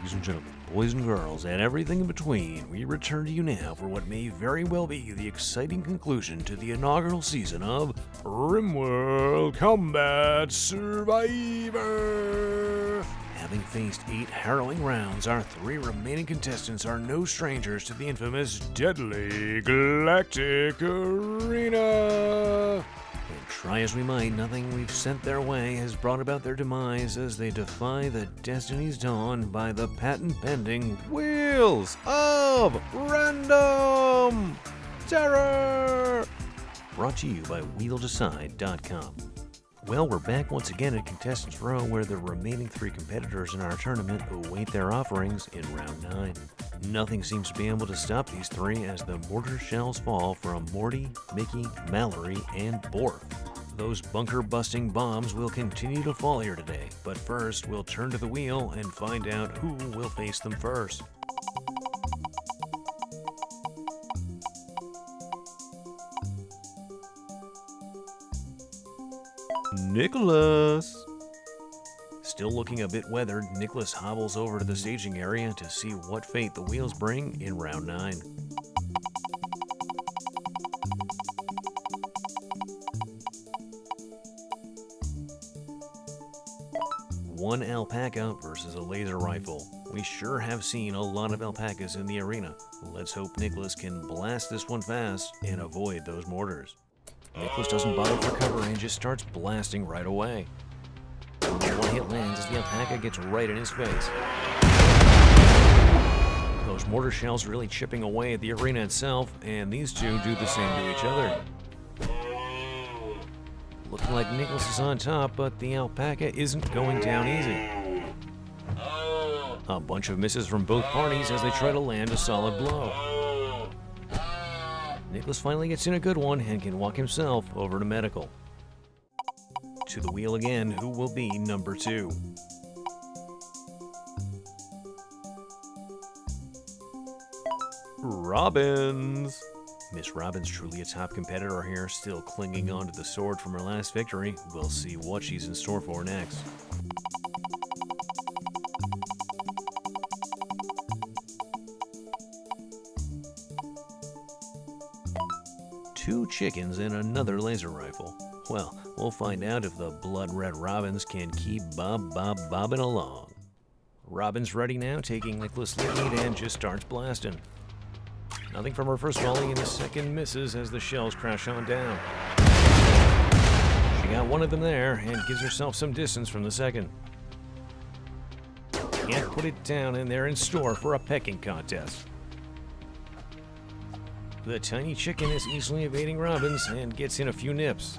Ladies and gentlemen, boys and girls, and everything in between, we return to you now for what may very well be the exciting conclusion to the inaugural season of RimWorld Combat Survivor! Having faced 8 harrowing rounds, our 3 remaining contestants are no strangers to the infamous Deadly Galactic Arena! And try as we might, nothing we've sent their way has brought about their demise as they defy the destinies dawned by the patent-pending Wheels of Random Terror! Brought to you by WheelDecide.com. Well, we're back once again at Contestants Row, where the remaining 3 competitors in our tournament await their offerings in round 9. Nothing seems to be able to stop these 3 as the mortar shells fall from Morty, Mickey, Mallory, and Borf. Those bunker-busting bombs will continue to fall here today, but first we'll turn to the wheel and find out who will face them first. Nicholas! Still looking a bit weathered, Nicholas hobbles over to the staging area to see what fate the wheels bring in round 9. One alpaca versus a laser rifle. We sure have seen a lot of alpacas in the arena. Let's hope Nicholas can blast this one fast and avoid those mortars. Nicholas doesn't bother for cover and just starts blasting right away. One hit lands as the alpaca gets right in his face. Those mortar shells are really chipping away at the arena itself, and these two do the same to each other. Looking like Nicholas is on top, but the alpaca isn't going down easy. A bunch of misses from both parties as they try to land a solid blow. Nicholas finally gets in a good one and can walk himself over to medical. To the wheel again, who will be number 2? Robbins! Miss Robbins, truly a top competitor here, still clinging onto the sword from her last victory. We'll see what she's in store for next. Two chickens and another laser rifle. Well, we'll find out if the blood-red Robbins can keep bobbing along. Robbins ready now, taking Nicholas' lead and just starts blasting. Nothing from her first volley, and the second misses as the shells crash on down. She got one of them there and gives herself some distance from the second. Can't put it down, and they're in store for a pecking contest. The tiny chicken is easily evading Robbins and gets in a few nips.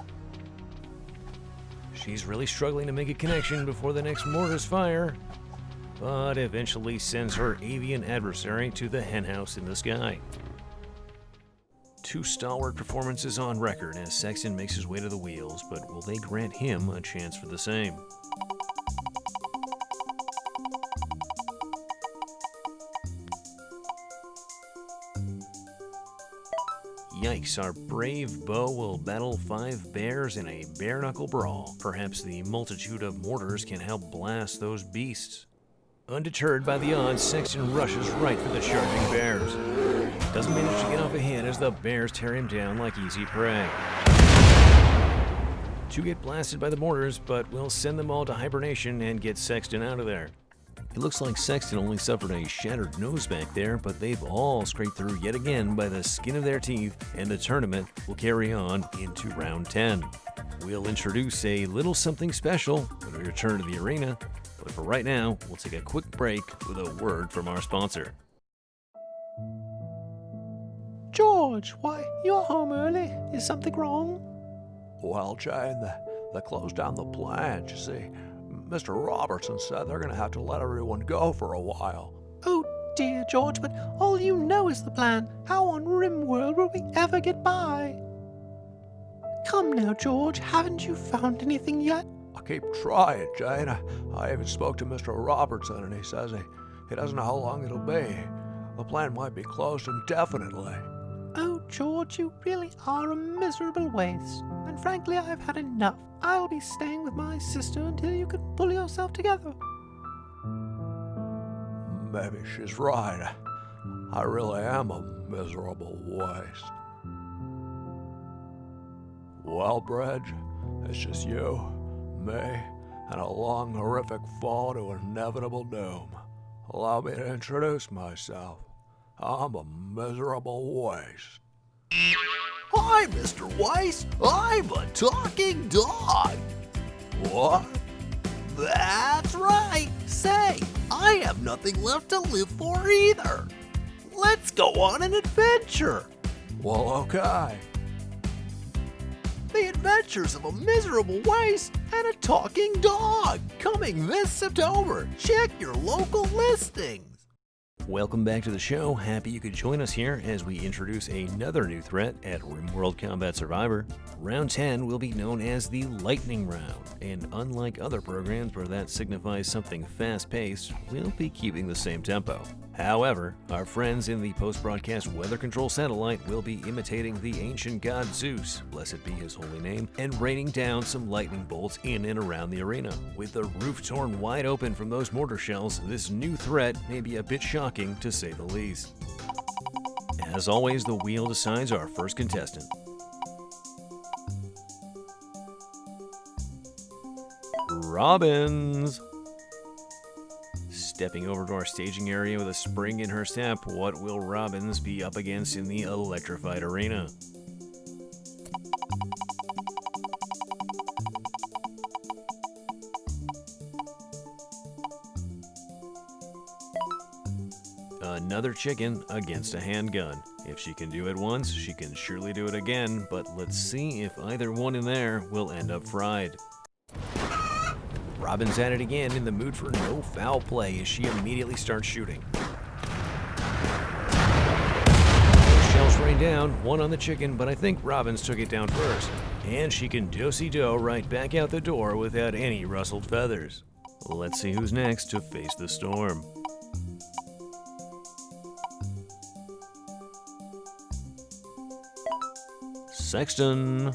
She's really struggling to make a connection before the next mortars fire, but eventually sends her avian adversary to the henhouse in the sky. 2 stalwart performances on record as Sexton makes his way to the wheels, but will they grant him a chance for the same? Yikes, our brave Bo will battle 5 bears in a bare-knuckle brawl. Perhaps the multitude of mortars can help blast those beasts. Undeterred by the odds, Sexton rushes right for the charging bears. Doesn't manage to get off a hit as the bears tear him down like easy prey. 2 get blasted by the mortars, but we'll send them all to hibernation and get Sexton out of there. It looks like Sexton only suffered a shattered nose back there, but they've all scraped through yet again by the skin of their teeth, and the tournament will carry on into round 10. We'll introduce a little something special when we return to the arena, but for right now, we'll take a quick break with a word from our sponsor. George, why, you're home early. Is something wrong? Well, Jane, they closed down the plant, you see. Mr. Robertson said they're going to have to let everyone go for a while. Oh dear, George, but all you know is the plan. How on RimWorld will we ever get by? Come now, George, haven't you found anything yet? I keep trying, Jane. I even spoke to Mr. Robertson, and he says he doesn't know how long it'll be. The plant might be closed indefinitely. Oh, George, you really are a miserable waste. And frankly, I've had enough. I'll be staying with my sister until you can pull yourself together. maybe she's right. I really am a miserable waste. Well, Bridge, it's just you, me, and a long, horrific fall to inevitable doom. Allow me to introduce myself. I'm a miserable waste. Hi, Mr. Weiss. I'm a talking dog. What? That's right. Say, I have nothing left to live for either. Let's go on an adventure. Well, okay. The Adventures of a Miserable Waste and a Talking Dog, coming this September. Check your local listings. Welcome back to the show. Happy you could join us here as we introduce another new threat at RimWorld Combat Survivor. Round 10 will be known as the Lightning Round, and unlike other programs where that signifies something fast-paced, we'll be keeping the same tempo. However, our friends in the post-broadcast weather control satellite will be imitating the ancient god Zeus, blessed be his holy name, and raining down some lightning bolts in and around the arena. With the roof torn wide open from those mortar shells, this new threat may be a bit shocking to say the least. As always, the wheel decides our first contestant. Robbins! Stepping over to our staging area with a spring in her step, what will Robbins be up against in the electrified arena? Another chicken against a handgun. If she can do it once, she can surely do it again, but let's see if either one in there will end up fried. Robin's at it again, in the mood for no foul play as she immediately starts shooting. Those shells rain down, one on the chicken, but I think Robbins took it down first. And she can do-si-do right back out the door without any rustled feathers. Let's see who's next to face the storm. Sexton.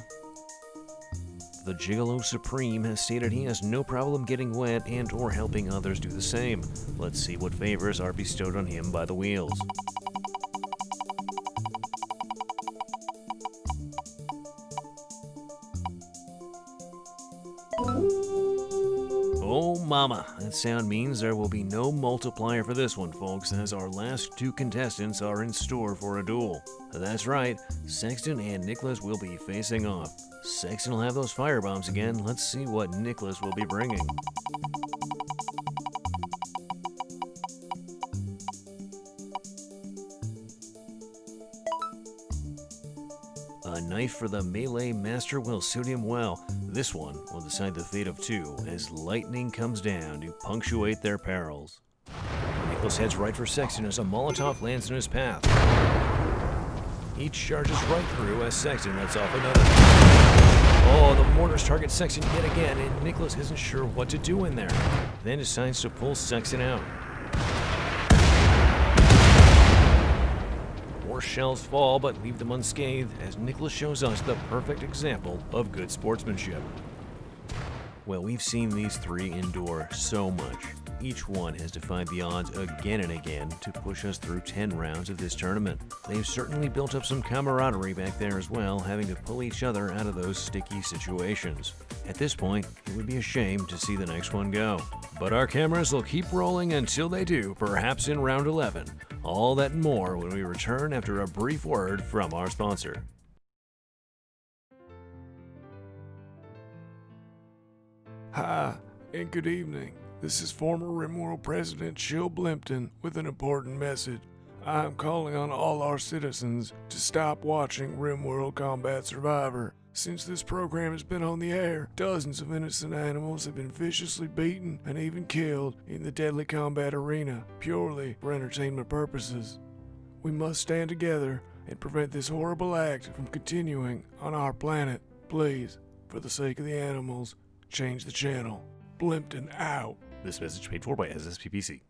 The Gigolo Supreme has stated he has no problem getting wet and or helping others do the same. Let's see what favors are bestowed on him by the wheels. Oh mama, that sound means there will be no multiplier for this one, folks, as our last two contestants are in store for a duel. That's right, Sexton and Nicholas will be facing off. Sexton will have those firebombs again. Let's see what Nicholas will be bringing. A knife for the melee master will suit him well. This one will decide the fate of two as lightning comes down to punctuate their perils. Nicholas heads right for Sexton as a Molotov lands in his path. He charges right through as Sexton lets off another. Oh, the mortars target Sexton yet again, and Nicholas isn't sure what to do in there. Then decides to pull Sexton out. More shells fall, but leave them unscathed, as Nicholas shows us the perfect example of good sportsmanship. Well, we've seen these three endure so much. Each one has defied the odds again and again to push us through 10 rounds of this tournament. They've certainly built up some camaraderie back there as well, having to pull each other out of those sticky situations. At this point, it would be a shame to see the next one go. But our cameras will keep rolling until they do, perhaps in round 11. All that and more when we return after a brief word from our sponsor. Hi, and good evening. This is former RimWorld President Shill Blimpton with an important message. I am calling on all our citizens to stop watching RimWorld Combat Survivor. Since this program has been on the air, dozens of innocent animals have been viciously beaten and even killed in the Deadly Combat Arena, purely for entertainment purposes. We must stand together and prevent this horrible act from continuing on our planet. Please, for the sake of the animals, change the channel. Blimpton out. This message paid for by SSPPC.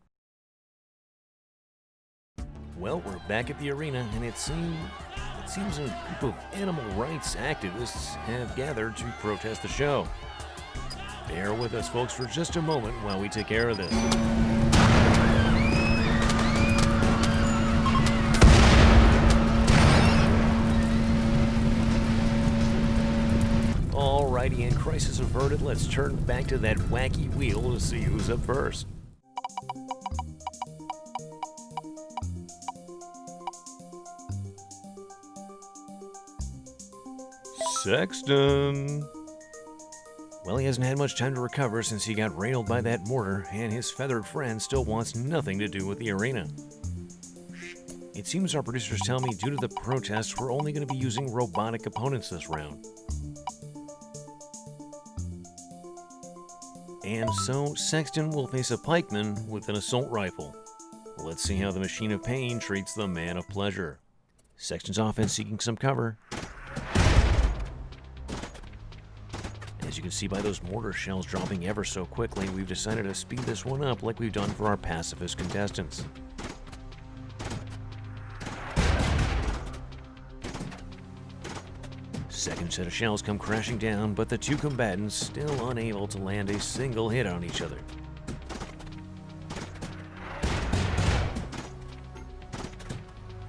Well, we're back at the arena, and it seems a group of animal rights activists have gathered to protest the show. Bear with us, folks, for just a moment while we take care of this. Alrighty, and crisis averted, let's turn back to that wacky wheel to see who's up first. Sexton. Well, he hasn't had much time to recover since he got railed by that mortar, and his feathered friend still wants nothing to do with the arena. It seems our producers tell me due to the protests, we're only going to be using robotic opponents this round. And so, Sexton will face a pikeman with an assault rifle. Let's see how the machine of pain treats the man of pleasure. Sexton's offense seeking some cover. As you can see by those mortar shells dropping ever so quickly, we've decided to speed this one up like we've done for our pacifist contestants. Second set of shells come crashing down, but the two combatants still unable to land a single hit on each other.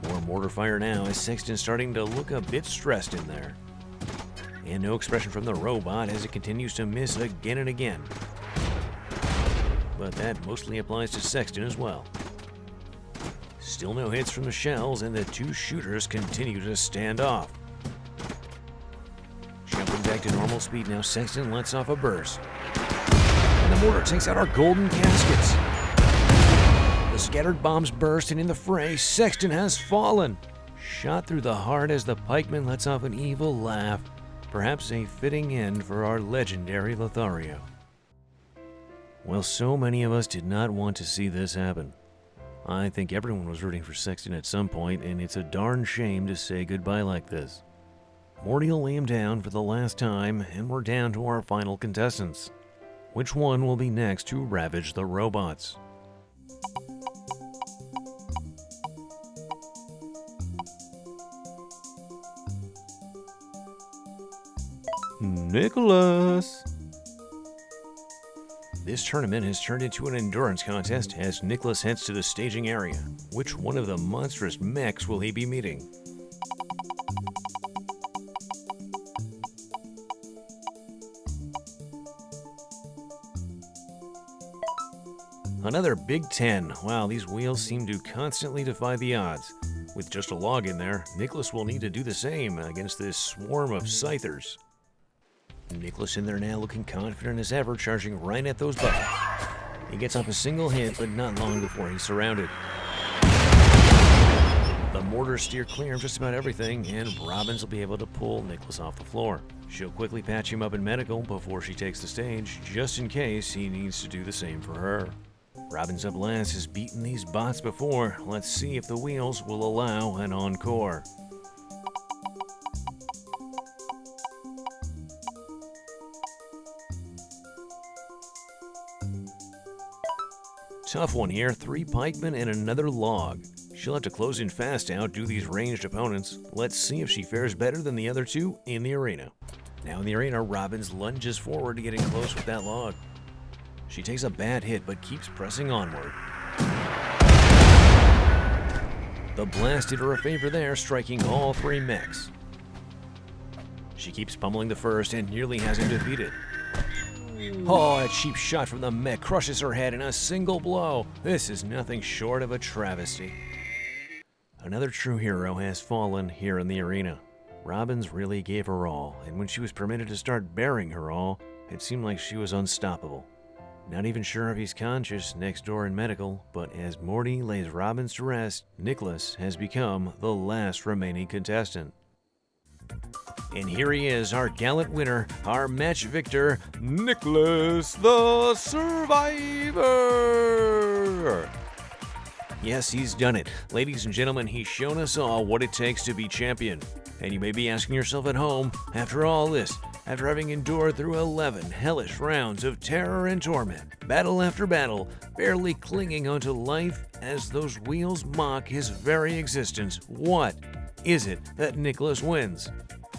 More mortar fire now as Sexton's starting to look a bit stressed in there. And no expression from the robot as it continues to miss again and again. But that mostly applies to Sexton as well. Still no hits from the shells, and the two shooters continue to stand off. Jumping back to normal speed now, Sexton lets off a burst. And the mortar takes out our golden caskets. The scattered bombs burst, and in the fray, Sexton has fallen. Shot through the heart as the pikeman lets off an evil laugh. Perhaps a fitting end for our legendary Lothario. Well, so many of us did not want to see this happen. I think everyone was rooting for Sexton at some point, and it's a darn shame to say goodbye like this. Morty will lay him down for the last time, and we're down to our final contestants. Which one will be next to ravage the robots? Nicholas! This tournament has turned into an endurance contest as Nicholas heads to the staging area. Which one of the monstrous mechs will he be meeting? Another Big 10. Wow, these wheels seem to constantly defy the odds. With just a log in there, Nicholas will need to do the same against this swarm of scythers. Nicholas in there now looking confident as ever, charging right at those buttons. He gets off a single hit, but not long before he's surrounded. The mortars steer clear of just about everything, and Robbins will be able to pull Nicholas off the floor. She'll quickly patch him up in medical before she takes the stage, just in case he needs to do the same for her. Robbins up last has beaten these bots before. Let's see if the wheels will allow an encore. Tough one here, 3 pikemen and another log. She'll have to close in fast to outdo these ranged opponents. Let's see if she fares better than the other two in the arena. Now in the arena, Robbins lunges forward to getting close with that log. She takes a bad hit but keeps pressing onward. The blast did her a favor there, striking all 3 mechs. She keeps pummeling the first and nearly has him defeated. Oh, a cheap shot from the mech crushes her head in a single blow. This is nothing short of a travesty. Another true hero has fallen here in the arena. Robbins really gave her all, and when she was permitted to start bearing her all, it seemed like she was unstoppable. Not even sure if he's conscious next door in medical, but as Morty lays Robbins to rest, Nicholas has become the last remaining contestant. And here he is, our gallant winner, our match victor, Nicholas the Survivor! Yes, he's done it. Ladies and gentlemen, he's shown us all what it takes to be champion. And you may be asking yourself at home, after all this, after having endured through 11 hellish rounds of terror and torment, battle after battle, barely clinging onto life as those wheels mock his very existence, what is it that Nicholas wins?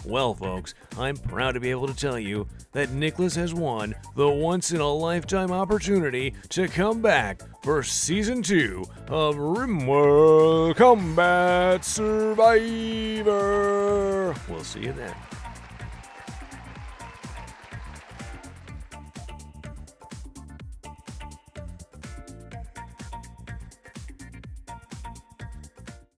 Well, folks, I'm proud to be able to tell you that Nicholas has won the once-in-a-lifetime opportunity to come back for Season 2 of RimWorld Combat Survivor. We'll see you then.